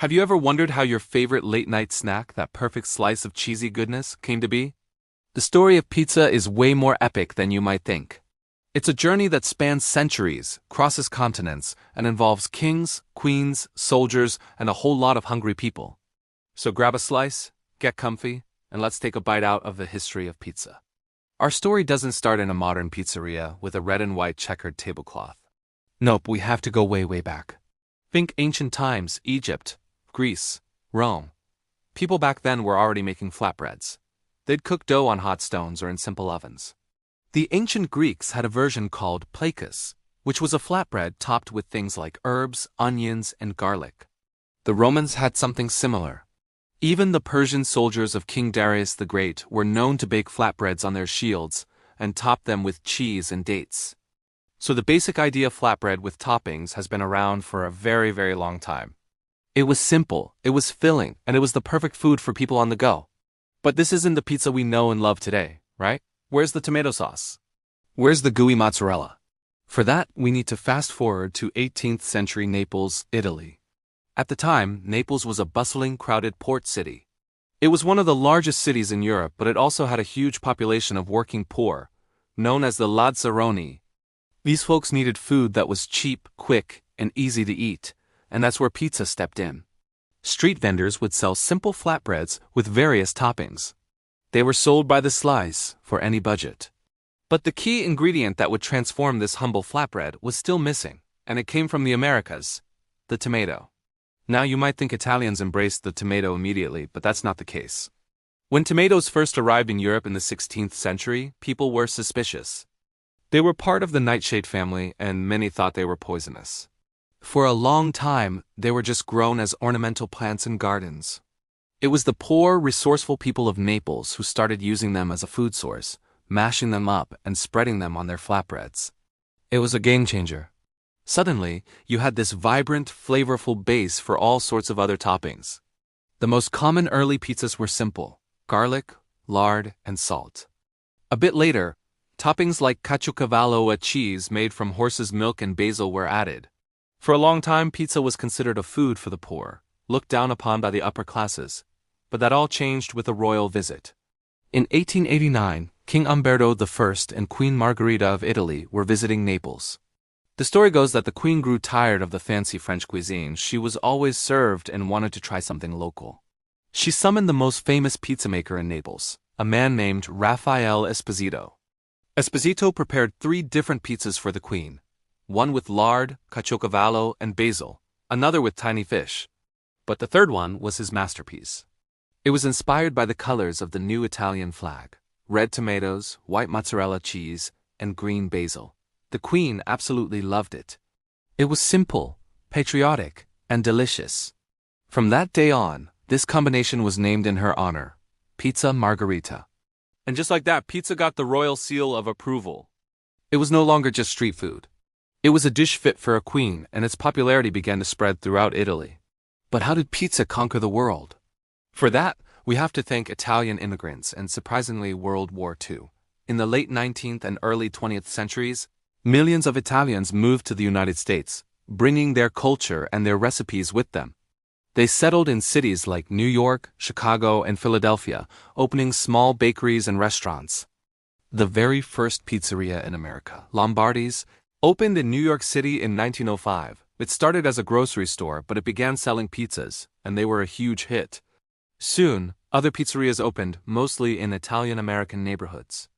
Have you ever wondered how your favorite late-night snack, that perfect slice of cheesy goodness, came to be? The story of pizza is way more epic than you might think. It's a journey that spans centuries, crosses continents, and involves kings, queens, soldiers, and a whole lot of hungry people. So grab a slice, get comfy, and let's take a bite out of the history of pizza. Our story doesn't start in a modern pizzeria with a red and white checkered tablecloth. Nope, we have to go way, way back. Think ancient times, Egypt, Greece, Rome. People back then were already making flatbreads. They'd cook dough on hot stones or in simple ovens. The ancient Greeks had a version called plakos, which was a flatbread topped with things like herbs, onions, and garlic. The Romans had something similar. Even the Persian soldiers of King Darius the Great were known to bake flatbreads on their shields and top them with cheese and dates. So the basic idea of flatbread with toppings has been around for a very, very long time. It was simple, it was filling, and it was the perfect food for people on the go. But this isn't the pizza we know and love today, right? Where's the tomato sauce? Where's the gooey mozzarella? For that, we need to fast forward to 18th century Naples, Italy. At the time, Naples was a bustling, crowded port city. It was one of the largest cities in Europe, but it also had a huge population of working poor, known as the Lazzaroni. These folks needed food that was cheap, quick, and easy to eat, and that's where pizza stepped in. Street vendors would sell simple flatbreads with various toppings. They were sold by the slice, for any budget. But the key ingredient that would transform this humble flatbread was still missing, and it came from the Americas: the tomato. Now you might think Italians embraced the tomato immediately, but that's not the case. When tomatoes first arrived in Europe in the 16th century, people were suspicious. They were part of the nightshade family, and many thought they were poisonous. For a long time, they were just grown as ornamental plants in gardens. It was the poor, resourceful people of Naples who started using them as a food source, mashing them up and spreading them on their flatbreads. It was a game changer. Suddenly, you had this vibrant, flavorful base for all sorts of other toppings. The most common early pizzas were simple: garlic, lard, and salt. A bit later, toppings like caciocavallo, a cheese made from horse's milk, and basil were added. For a long time, pizza was considered a food for the poor, looked down upon by the upper classes, but that all changed with a royal visit. In 1889, King Umberto I and Queen Margherita of Italy were visiting Naples. The story goes that the queen grew tired of the fancy French cuisine she was always served and wanted to try something local. She summoned the most famous pizza maker in Naples, a man named Raffaele Esposito. Esposito prepared 3 different pizzas for the queen: one with lard, caciocavallo, and basil, another with tiny fish. But the third one was his masterpiece. It was inspired by the colors of the new Italian flag: red tomatoes, white mozzarella cheese, and green basil. The queen absolutely loved it. It was simple, patriotic, and delicious. From that day on, this combination was named in her honor: Pizza Margherita. And just like that, pizza got the royal seal of approval. It was no longer just street food. It was a dish fit for a queen, and its popularity began to spread throughout Italy. But how did pizza conquer the world? For that, we have to thank Italian immigrants and, surprisingly, World War II. In the late 19th and early 20th centuries, millions of Italians moved to the United States, bringing their culture and their recipes with them. They settled in cities like New York, Chicago, and Philadelphia, opening small bakeries and restaurants. The very first pizzeria in America, Lombardi's, opened in New York City in 1905. It started as a grocery store, but it began selling pizzas, and they were a huge hit. Soon, other pizzerias opened, mostly in Italian-American neighborhoods.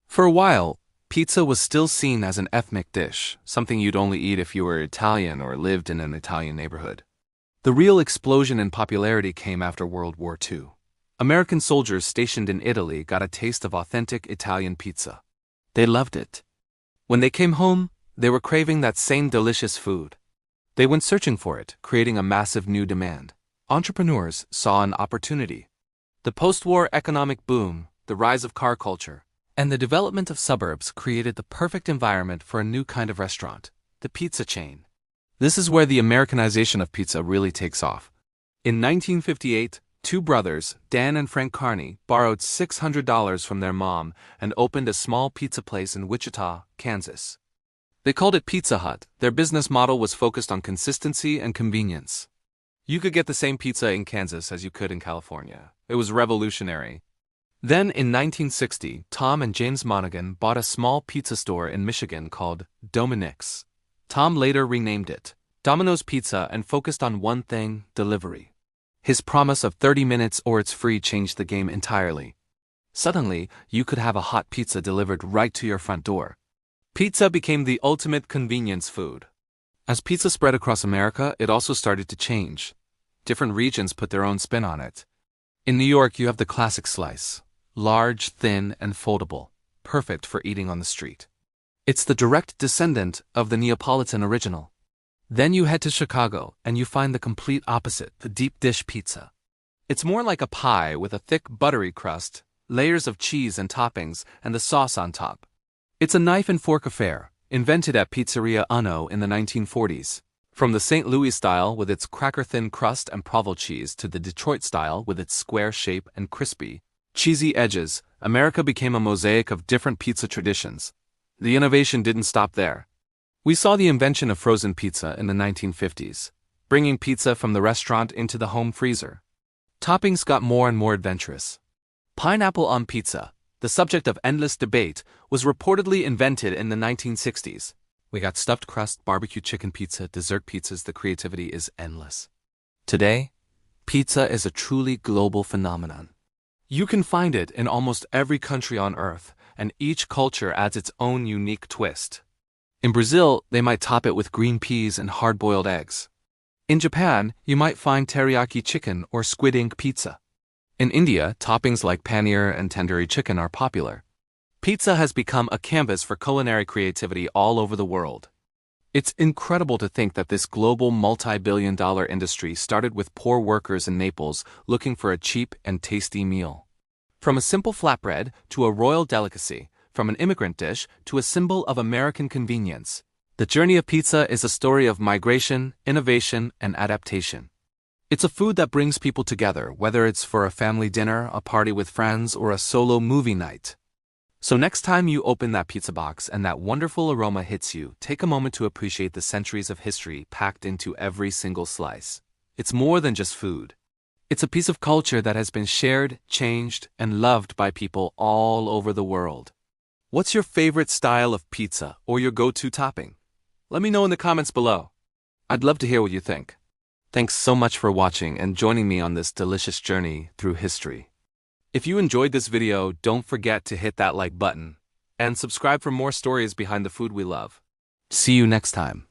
For a while, pizza was still seen as an ethnic dish, something you'd only eat if you were Italian or lived in an Italian neighborhood. The real explosion in popularity came after World War II. American soldiers stationed in Italy got a taste of authentic Italian pizza. They loved it. When they came home, they were craving that same delicious food. They went searching for it, creating a massive new demand. Entrepreneurs saw an opportunity. The post-war economic boom, the rise of car culture, and the development of suburbs created the perfect environment for a new kind of restaurant: the pizza chain. This is where the Americanization of pizza really takes off. In 1958, 2 brothers, Dan and Frank Carney, borrowed $600 from their mom and opened a small pizza place in Wichita, Kansas. They called it Pizza Hut. Their business model was focused on consistency and convenience. You could get the same pizza in Kansas as you could in California. It was revolutionary. Then, in 1960, Tom and James Monaghan bought a small pizza store in Michigan called Dominick's. Tom later renamed it Domino's Pizza and focused on one thing: delivery. His promise of 30 minutes or it's free changed the game entirely. Suddenly, you could have a hot pizza delivered right to your front door. Pizza became the ultimate convenience food. As pizza spread across America, it also started to change. Different regions put their own spin on it. In New York, you have the classic slice. Large, thin, and foldable. Perfect for eating on the street. It's the direct descendant of the Neapolitan original. Then you head to Chicago, and you find the complete opposite, the deep dish pizza. It's more like a pie with a thick, buttery crust, layers of cheese and toppings, and the sauce on top. It's a knife and fork affair, invented at Pizzeria Uno in the 1940s. From the St. Louis style with its cracker-thin crust and provolone cheese to the Detroit style with its square shape and crispy, cheesy edges, America became a mosaic of different pizza traditions. The innovation didn't stop there. We saw the invention of frozen pizza in the 1950s, bringing pizza from the restaurant into the home freezer. Toppings got more and more adventurous. Pineapple on pizza, the subject of endless debate, was reportedly invented in the 1960s. We got stuffed crust, barbecue chicken pizza, dessert pizzas. The creativity is endless. Today, pizza is a truly global phenomenon. You can find it in almost every country on Earth, and each culture adds its own unique twist. In Brazil, they might top it with green peas and hard-boiled eggs. In Japan, you might find teriyaki chicken or squid ink pizza. In India, toppings like paneer and tandoori chicken are popular. Pizza has become a canvas for culinary creativity all over the world. It's incredible to think that this global multi-billion-dollar industry started with poor workers in Naples looking for a cheap and tasty meal. From a simple flatbread to a royal delicacy, from an immigrant dish to a symbol of American convenience, the journey of pizza is a story of migration, innovation, and adaptation. It's a food that brings people together, whether it's for a family dinner, a party with friends, or a solo movie night. So next time you open that pizza box and that wonderful aroma hits you, take a moment to appreciate the centuries of history packed into every single slice. It's more than just food. It's a piece of culture that has been shared, changed, and loved by people all over the world. What's your favorite style of pizza or your go-to topping? Let me know in the comments below. I'd love to hear what you think. Thanks so much for watching and joining me on this delicious journey through history. If you enjoyed this video, don't forget to hit that like button and subscribe for more stories behind the food we love. See you next time.